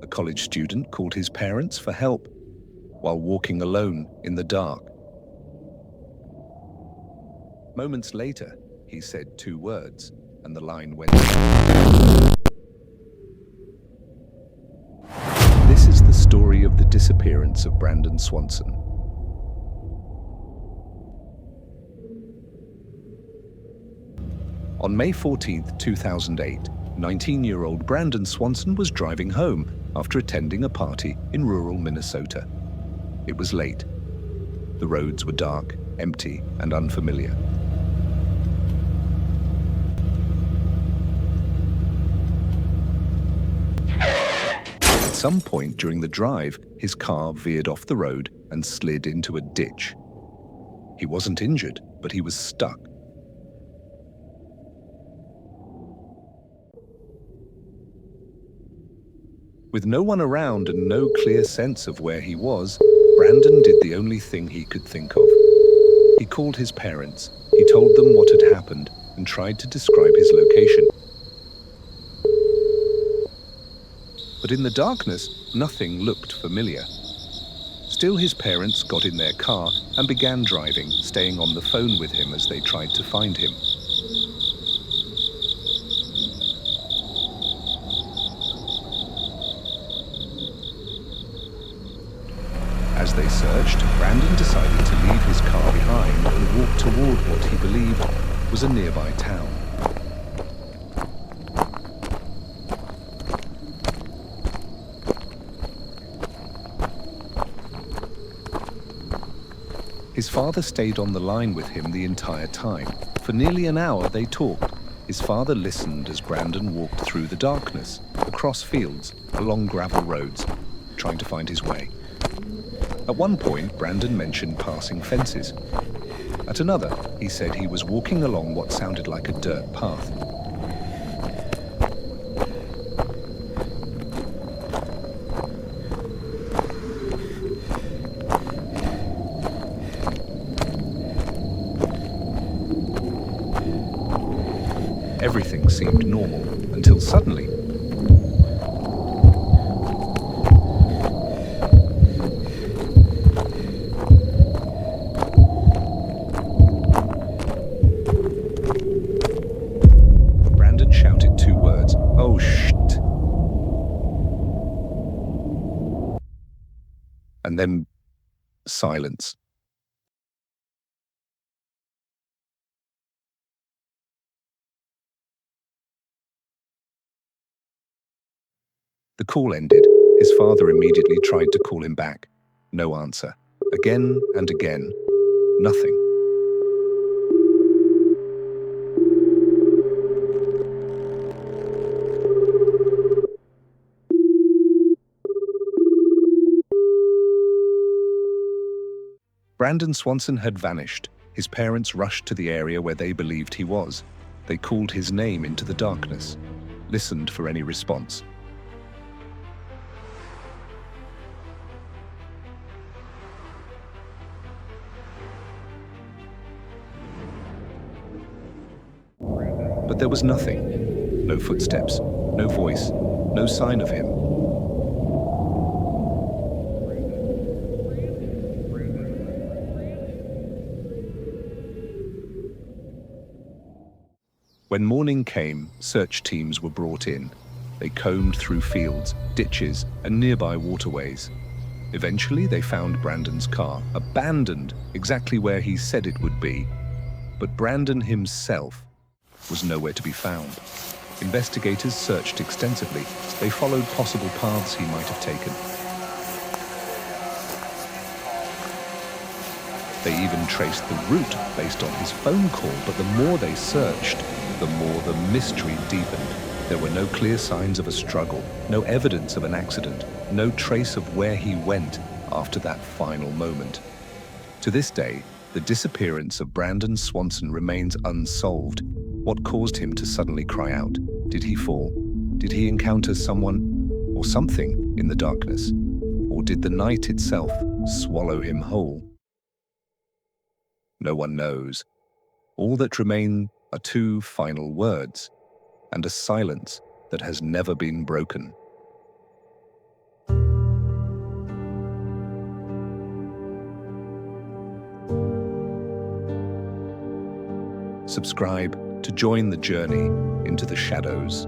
college student called his parents for help while walking alone in the dark. Moments later, he said 2 words, and the line went. This is the story of the disappearance of Brandon Swanson. On May 14, 2008, 19-year-old Brandon Swanson was driving home after attending a party in rural Minnesota. It was late. The roads were dark, empty, and unfamiliar. At some point during the drive, his car veered off the road and slid into a ditch. He wasn't injured, but he was stuck. With no one around and no clear sense of where he was, Brandon did the only thing he could think of. He called his parents, he told them what had happened, and tried to describe his location. But in the darkness, nothing looked familiar. Still, his parents got in their car and began driving, staying on the phone with him as they tried to find him. As they searched, Brandon decided to leave his car behind and walk toward what he believed was a nearby town. His father stayed on the line with him the entire time. For nearly an hour they talked. His father listened as Brandon walked through the darkness, across fields, along gravel roads, trying to find his way. At one point, Brandon mentioned passing fences. At another, he said he was walking along what sounded like a dirt path. Everything seemed normal until suddenly, Brandon shouted 2 words, "Oh, shit!" And then silence. The call ended. His father immediately tried to call him back. No answer. Again and again, nothing. Brandon Swanson had vanished. His parents rushed to the area where they believed he was. They called his name into the darkness, listened for any response. But there was nothing. No footsteps, no voice, no sign of him. When morning came, search teams were brought in. They combed through fields, ditches, and nearby waterways. Eventually, they found Brandon's car, abandoned exactly where he said it would be. But Brandon himself was nowhere to be found. Investigators searched extensively. They followed possible paths he might have taken. They even traced the route based on his phone call, but the more they searched, the more the mystery deepened. There were no clear signs of a struggle, no evidence of an accident, no trace of where he went after that final moment. To this day, the disappearance of Brandon Swanson remains unsolved. What caused him to suddenly cry out? Did he fall? Did he encounter someone or something in the darkness? Or did the night itself swallow him whole? No one knows. All that remain are 2 final words, and a silence that has never been broken. subscribe to join the journey into the shadows.